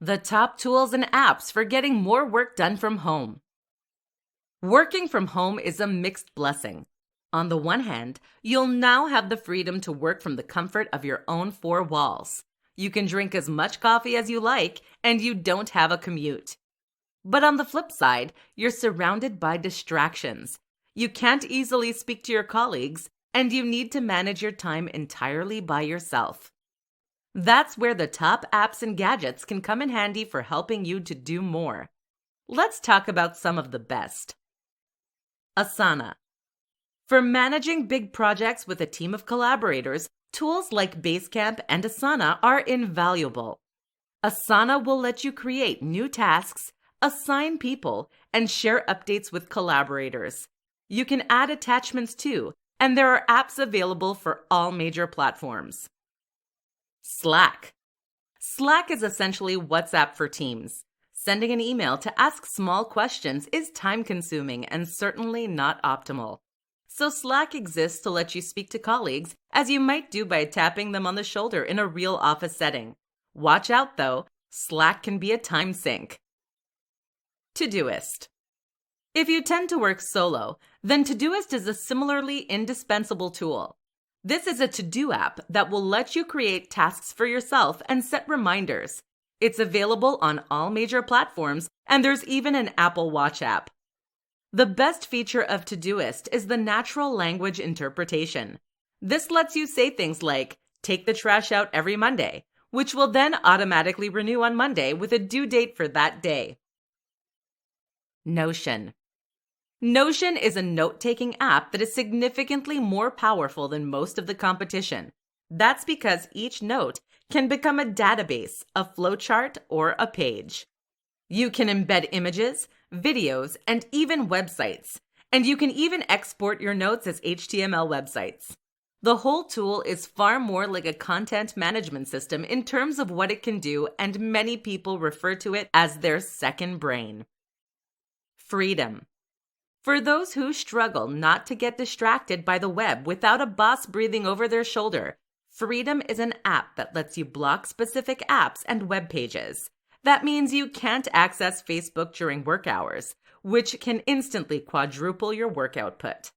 The top tools and apps for getting more work done from home. Working from home is a mixed blessing. On the one hand, you'll now have the freedom to work from the comfort of your own four walls. You can drink as much coffee as you like, and you don't have a commute. But on the flip side, you're surrounded by distractions. You can't easily speak to your colleagues, and you need to manage your time entirely by yourself. That's where the top apps and gadgets can come in handy for helping you to do more. Let's talk about some of the best. Asana. For managing big projects with a team of collaborators, tools like Basecamp and Asana are invaluable. Asana will let you create new tasks, assign people, and share updates with collaborators. You can add attachments too, and there are apps available for all major platforms. Slack. Slack is essentially WhatsApp for teams. Sending an email to ask small questions is time-consuming and certainly not optimal. So Slack exists to let you speak to colleagues as you might do by tapping them on the shoulder in a real office setting. Watch out though, Slack can be a time sink. Todoist. If you tend to work solo, then Todoist is a similarly indispensable tool. This is a to-do app that will let you create tasks for yourself and set reminders. It's available on all major platforms, and there's even an Apple Watch app. The best feature of Todoist is the natural language interpretation. This lets you say things like, "Take the trash out every Monday," which will then automatically renew on Monday with a due date for that day. Notion. Notion is a note-taking app that is significantly more powerful than most of the competition. That's because each note can become a database, a flowchart, or a page. You can embed images, videos, and even websites. And you can even export your notes as HTML websites. The whole tool is far more like a content management system in terms of what it can do, and many people refer to it as their second brain. Freedom. For those who struggle not to get distracted by the web without a boss breathing over their shoulder, Freedom is an app that lets you block specific apps and web pages. That means you can't access Facebook during work hours, which can instantly quadruple your work output.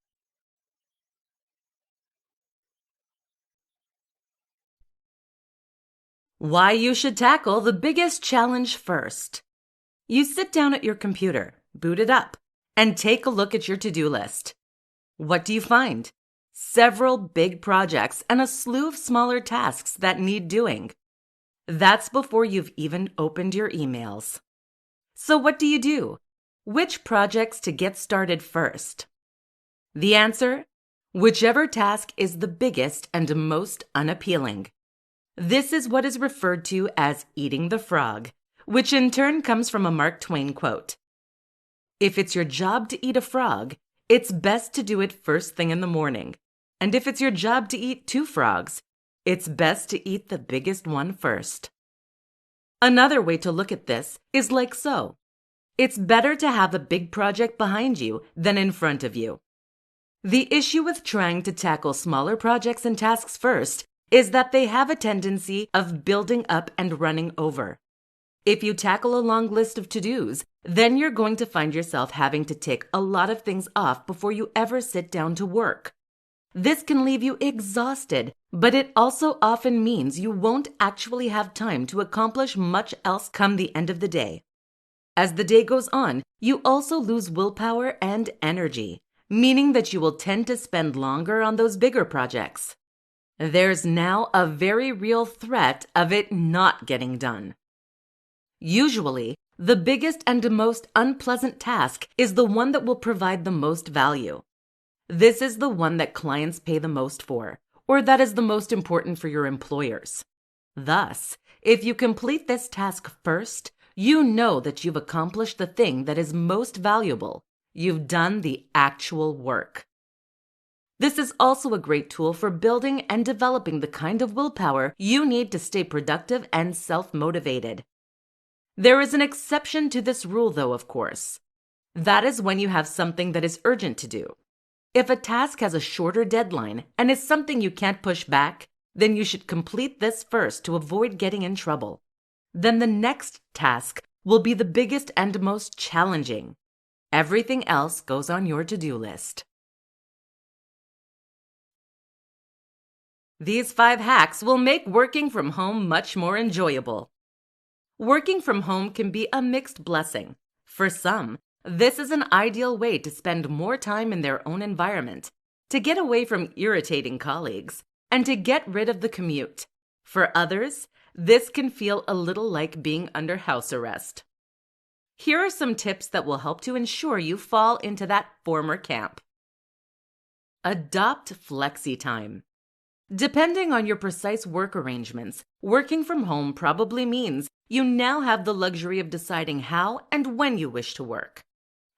Why you should tackle the biggest challenge first. You sit down at your computer, boot it up, and take a look at your to-do list. What do you find? Several big projects and a slew of smaller tasks that need doing. That's before you've even opened your emails. So what do? Which projects to get started first? The answer? Whichever task is the biggest and most unappealing. This is what is referred to as eating the frog, which in turn comes from a Mark Twain quote. If it's your job to eat a frog, it's best to do it first thing in the morning. And if it's your job to eat two frogs, it's best to eat the biggest one first. Another way to look at this is like so. It's better to have a big project behind you than in front of you. The issue with trying to tackle smaller projects and tasks first is that they have a tendency of building up and running over. If you tackle a long list of to-dos, then you're going to find yourself having to tick a lot of things off before you ever sit down to work. This can leave you exhausted, but it also often means you won't actually have time to accomplish much else come the end of the day. As the day goes on, you also lose willpower and energy, meaning that you will tend to spend longer on those bigger projects. There's now a very real threat of it not getting done. Usually, the biggest and most unpleasant task is the one that will provide the most value. This is the one that clients pay the most for, or that is the most important for your employers. Thus, if you complete this task first, you know that you've accomplished the thing that is most valuable. You've done the actual work. This is also a great tool for building and developing the kind of willpower you need to stay productive and self-motivated. There is an exception to this rule, though, of course. That is when you have something that is urgent to do. If a task has a shorter deadline and is something you can't push back, then you should complete this first to avoid getting in trouble. then the next task will be the biggest and most challenging. Everything else goes on your to-do list. These 5 hacks will make working from home much more enjoyable. Working from home can be a mixed blessing. For some, this is an ideal way to spend more time in their own environment, to get away from irritating colleagues, and to get rid of the commute. For others, this can feel a little like being under house arrest. Here are some tips that will help to ensure you fall into that former camp. Adopt flexi time. Depending on your precise work arrangements, working from home probably means you now have the luxury of deciding how and when you wish to work.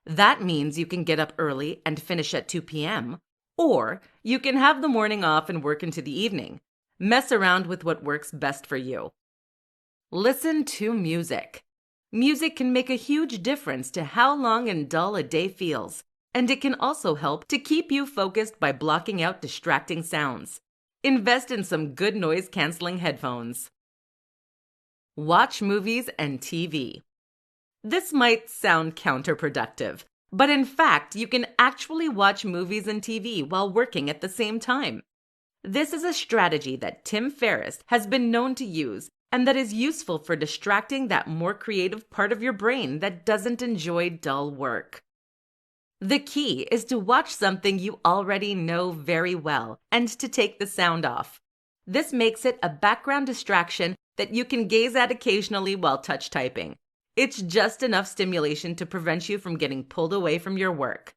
That means you can get up early and finish at 2 p.m., or you can have the morning off and work into the evening. Mess around with what works best for you. Listen to music. Music can make a huge difference to how long and dull a day feels, and it can also help to keep you focused by blocking out distracting sounds. Invest in some good noise-canceling headphones. Watch movies and TV. This might sound counterproductive, but in fact, you can actually watch movies and TV while working at the same time. This is a strategy that Tim Ferriss has been known to use and that is useful for distracting that more creative part of your brain that doesn't enjoy dull work. The key is to watch something you already know very well and to take the sound off. This makes it a background distraction that you can gaze at occasionally while touch typing. It's just enough stimulation to prevent you from getting pulled away from your work.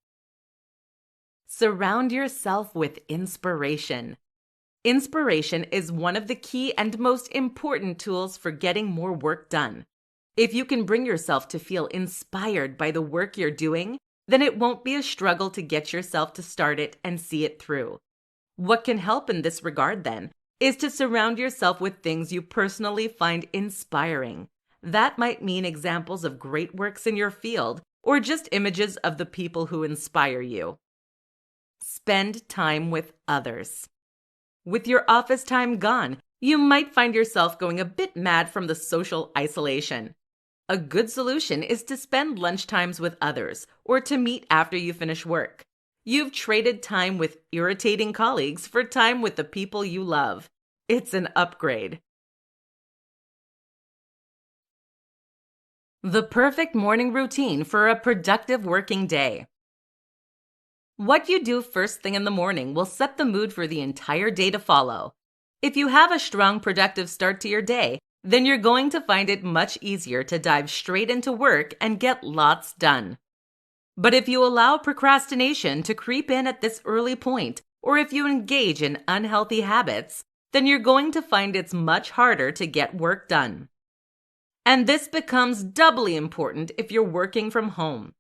Surround yourself with inspiration. Inspiration is one of the key and most important tools for getting more work done. If you can bring yourself to feel inspired by the work you're doing, then it won't be a struggle to get yourself to start it and see it through. What can help in this regard, then, is to surround yourself with things you personally find inspiring. That might mean examples of great works in your field, or just images of the people who inspire you. Spend time with others. With your office time gone, you might find yourself going a bit mad from the social isolation. A good solution is to spend lunchtimes with others or to meet after you finish work. You've traded time with irritating colleagues for time with the people you love. It's an upgrade. The perfect morning routine for a productive working day. What you do first thing in the morning will set the mood for the entire day to follow. If you have a strong, productive start to your day, then you're going to find it much easier to dive straight into work and get lots done. But if you allow procrastination to creep in at this early point, or if you engage in unhealthy habits, then you're going to find it's much harder to get work done. And this becomes doubly important if you're working from home.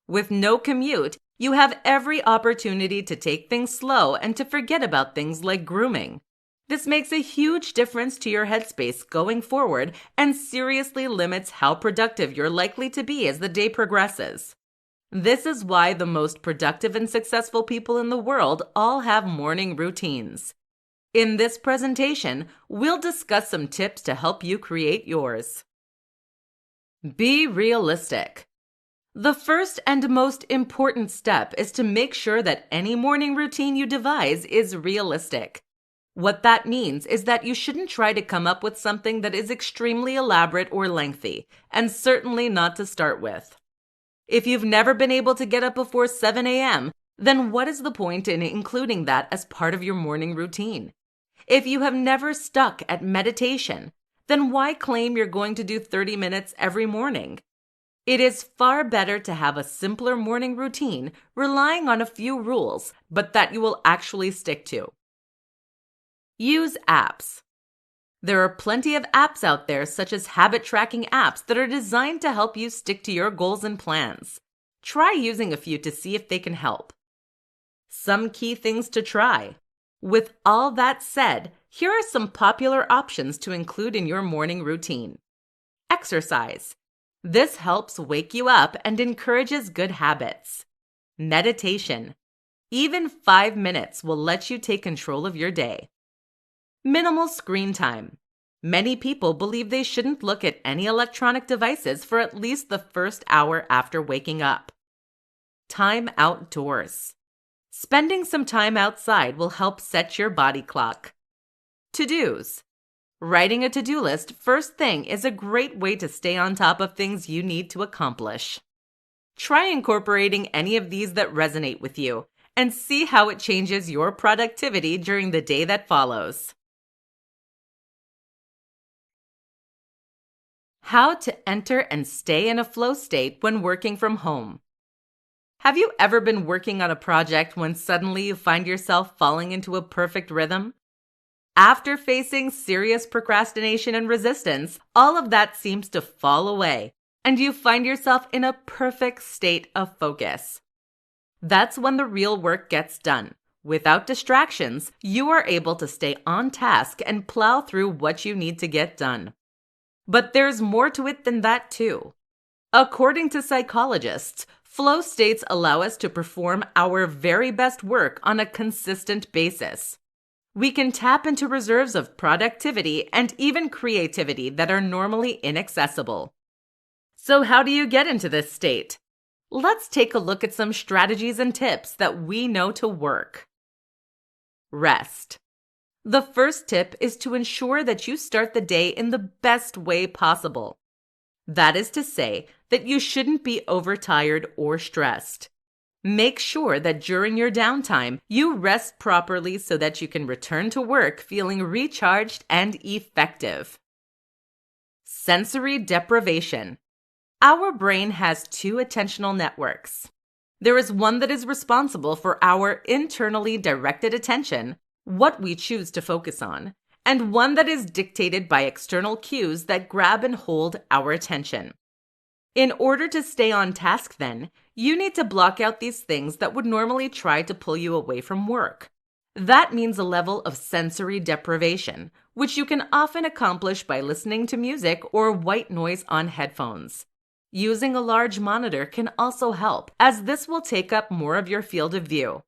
With no commute, you have every opportunity to take things slow and to forget about things like grooming. This makes a huge difference to your headspace going forward and seriously limits how productive you're likely to be as the day progresses. This is why the most productive and successful people in the world all have morning routines. In this presentation, we'll discuss some tips to help you create yours. Be realistic. The first and most important step is to make sure that any morning routine you devise is realistic. What that means is that you shouldn't try to come up with something that is extremely elaborate or lengthy, and certainly not to start with. If you've never been able to get up before 7 a.m., then what is the point in including that as part of your morning routine? If you have never stuck at meditation, then why claim you're going to do 30 minutes every morning? It is far better to have a simpler morning routine relying on a few rules, but that you will actually stick to. Use apps. There are plenty of apps out there, such as habit tracking apps, that are designed to help you stick to your goals and plans. Try using a few to see if they can help. Some key things to try. With all that said, here are some popular options to include in your morning routine. Exercise. This helps wake you up and encourages good habits. Meditation. Even 5 minutes will let you take control of your day. Minimal screen time. Many people believe they shouldn't look at any electronic devices for at least the first hour after waking up. Time outdoors. Spending some time outside will help set your body clock. To-dos. Writing a to-do list first thing is a great way to stay on top of things you need to accomplish. Try incorporating any of these that resonate with you and see how it changes your productivity during the day that follows. How to enter and stay in a flow state when working from home. Have you ever been working on a project when suddenly you find yourself falling into a perfect rhythm? After facing serious procrastination and resistance, all of that seems to fall away, and you find yourself in a perfect state of focus. That's when the real work gets done. Without distractions, you are able to stay on task and plow through what you need to get done. But there's more to it than that, too. According to psychologists, flow states allow us to perform our very best work on a consistent basis. We can tap into reserves of productivity and even creativity that are normally inaccessible. So how do you get into this state? Let's take a look at some strategies and tips that we know to work. Rest. The first tip is to ensure that you start the day in the best way possible. That is to say that you shouldn't be overtired or stressed. Make sure that during your downtime, you rest properly so that you can return to work feeling recharged and effective. Sensory deprivation. Our brain has two attentional networks. There is one that is responsible for our internally directed attention, what we choose to focus on, and one that is dictated by external cues that grab and hold our attention. In order to stay on task, then, you need to block out these things that would normally try to pull you away from work. That means a level of sensory deprivation, which you can often accomplish by listening to music or white noise on headphones. Using a large monitor can also help, as this will take up more of your field of view.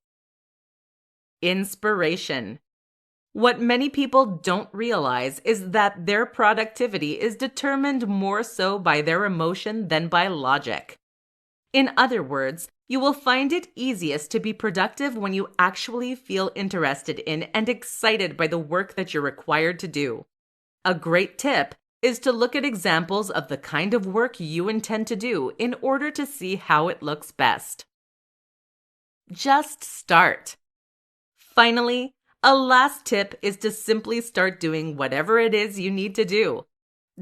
Inspiration. What many people don't realize is that their productivity is determined more so by their emotion than by logic. In other words, you will find it easiest to be productive when you actually feel interested in and excited by the work that you're required to do. A great tip is to look at examples of the kind of work you intend to do in order to see how it looks best. Just start. Finally, a last tip is to simply start doing whatever it is you need to do.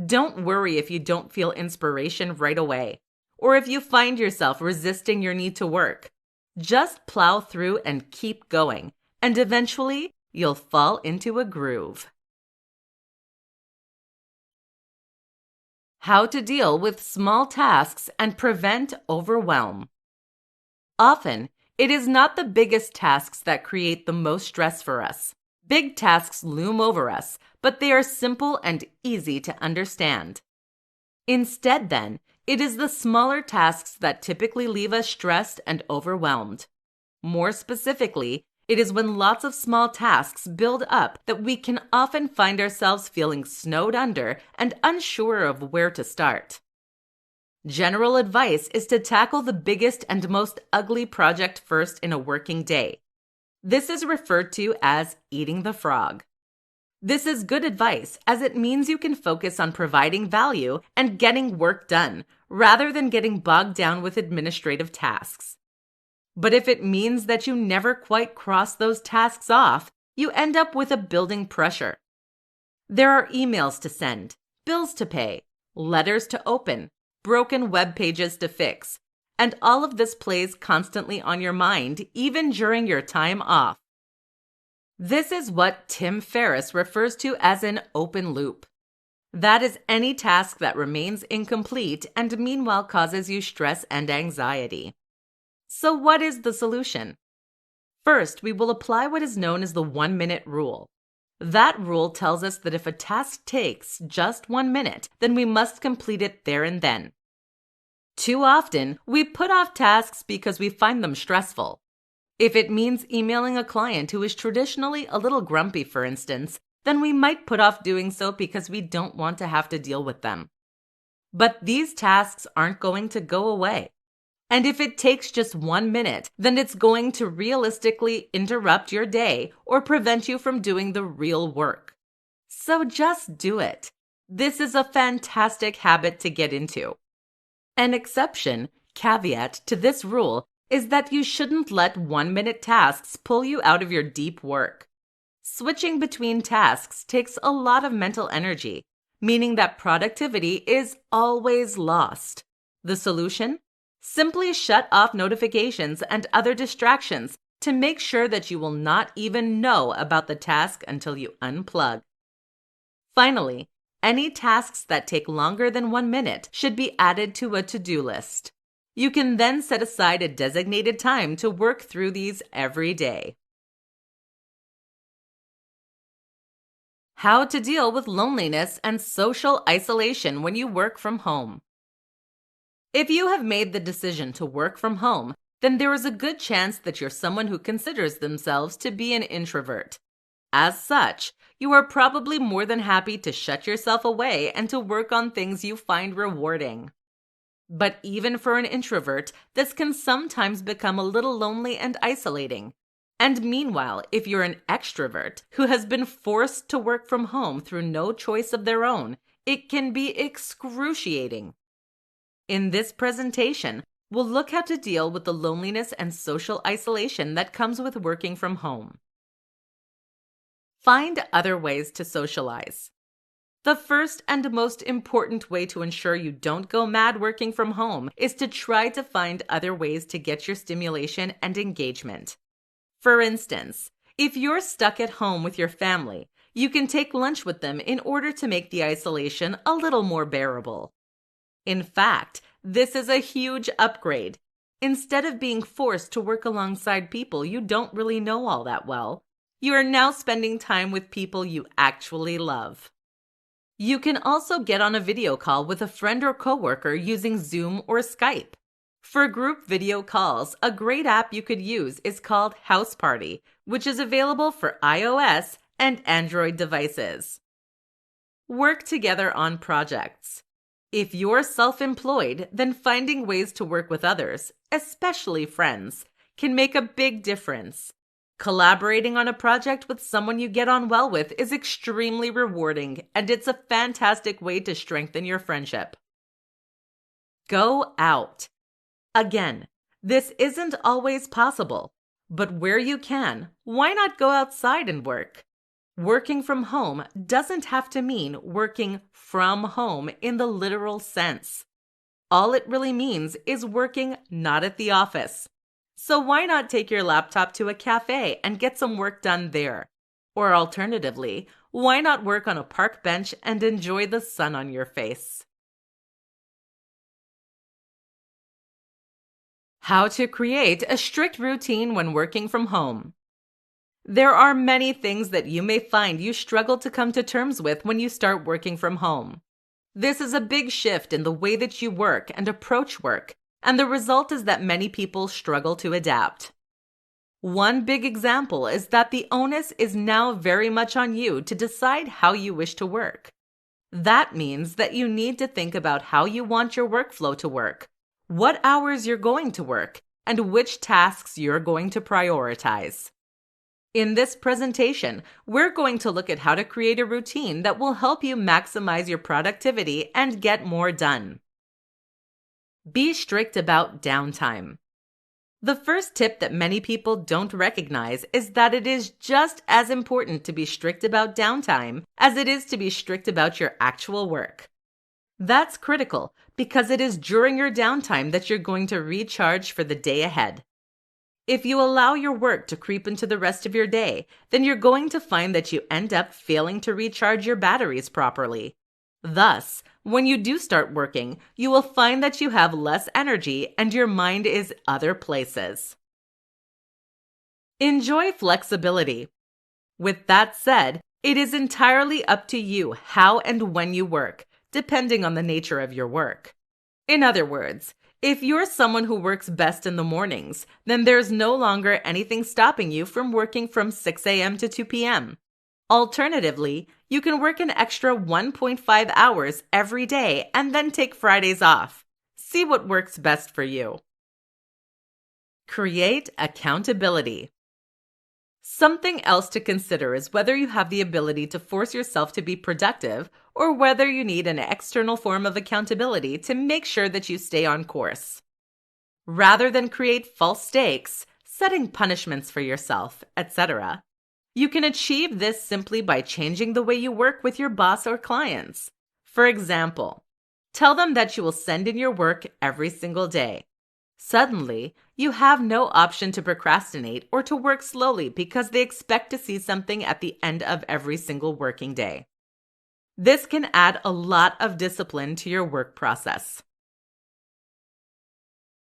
Don't worry if you don't feel inspiration right away, or if you find yourself resisting your need to work. Just plow through and keep going, and eventually you'll fall into a groove. How to deal with small tasks and prevent overwhelm. Often, it is not the biggest tasks that create the most stress for us. Big tasks loom over us, but they are simple and easy to understand. Instead, then, it is the smaller tasks that typically leave us stressed and overwhelmed. More specifically, it is when lots of small tasks build up that we can often find ourselves feeling snowed under and unsure of where to start. General advice is to tackle the biggest and most ugly project first in a working day. This is referred to as eating the frog. This is good advice as it means you can focus on providing value and getting work done rather than getting bogged down with administrative tasks. But if it means that you never quite cross those tasks off, you end up with a building pressure. There are emails to send, bills to pay, letters to open, broken web pages to fix, and all of this plays constantly on your mind even during your time off. This is what Tim Ferriss refers to as an open loop. That is any task that remains incomplete and meanwhile causes you stress and anxiety. So what is the solution? First, we will apply what is known as the 1-minute rule. That rule tells us that if a task takes just 1 minute, then we must complete it there and then. Too often, we put off tasks because we find them stressful. If it means emailing a client who is traditionally a little grumpy, for instance, then we might put off doing so because we don't want to have to deal with them. But these tasks aren't going to go away. And if it takes just 1 minute, then it's going to realistically interrupt your day or prevent you from doing the real work. So just do it. This is a fantastic habit to get into. An exception, caveat to this rule is that you shouldn't let 1-minute tasks pull you out of your deep work. Switching between tasks takes a lot of mental energy, meaning that productivity is always lost. The solution? Simply shut off notifications and other distractions to make sure that you will not even know about the task until you unplug. Finally, any tasks that take longer than 1 minute should be added to a to-do list. You can then set aside a designated time to work through these every day. How to deal with loneliness and social isolation when you work from home. If you have made the decision to work from home, then there is a good chance that you're someone who considers themselves to be an introvert. As such, you are probably more than happy to shut yourself away and to work on things you find rewarding. But even for an introvert, this can sometimes become a little lonely and isolating. And meanwhile, if you're an extrovert who has been forced to work from home through no choice of their own, it can be excruciating. In this presentation, we'll look how to deal with the loneliness and social isolation that comes with working from home. Find other ways to socialize. The first and most important way to ensure you don't go mad working from home is to try to find other ways to get your stimulation and engagement. For instance, if you're stuck at home with your family, you can take lunch with them in order to make the isolation a little more bearable. In fact, this is a huge upgrade. Instead of being forced to work alongside people you don't really know all that well, you are now spending time with people you actually love. You can also get on a video call with a friend or coworker using Zoom or Skype. For group video calls, a great app you could use is called House Party, which is available for iOS and Android devices. Work together on projects. If you're self-employed, then finding ways to work with others, especially friends, can make a big difference. Collaborating on a project with someone you get on well with is extremely rewarding, and it's a fantastic way to strengthen your friendship. Go out. Again, this isn't always possible, but where you can, why not go outside and work? Working from home doesn't have to mean working from home in the literal sense. All it really means is working not at the office. So why not take your laptop to a cafe and get some work done there? Or alternatively, why not work on a park bench and enjoy the sun on your face? How to create a strict routine when working from home. There are many things that you may find you struggle to come to terms with when you start working from home. This is a big shift in the way that you work and approach work, and the result is that many people struggle to adapt. One big example is that the onus is now very much on you to decide how you wish to work. That means that you need to think about how you want your workflow to work, what hours you're going to work, and which tasks you're going to prioritize. In this presentation, we're going to look at how to create a routine that will help you maximize your productivity and get more done. Be strict about downtime. The first tip that many people don't recognize is that it is just as important to be strict about downtime as it is to be strict about your actual work. That's critical because it is during your downtime that you're going to recharge for the day ahead. If you allow your work to creep into the rest of your day, then you're going to find that you end up failing to recharge your batteries properly. Thus, when you do start working, you will find that you have less energy and your mind is other places. Enjoy flexibility. With that said, it is entirely up to you how and when you work, depending on the nature of your work. In other words, if you're someone who works best in the mornings, then there's no longer anything stopping you from working from 6 a.m. to 2 p.m. Alternatively, you can work an extra 1.5 hours every day and then take Fridays off. See what works best for you. Create accountability. Something else to consider is whether you have the ability to force yourself to be productive or whether you need an external form of accountability to make sure that you stay on course. Rather than create false stakes, setting punishments for yourself, etc., you can achieve this simply by changing the way you work with your boss or clients. For example, tell them that you will send in your work every single day. Suddenly, you have no option to procrastinate or to work slowly because they expect to see something at the end of every single working day. This can add a lot of discipline to your work process.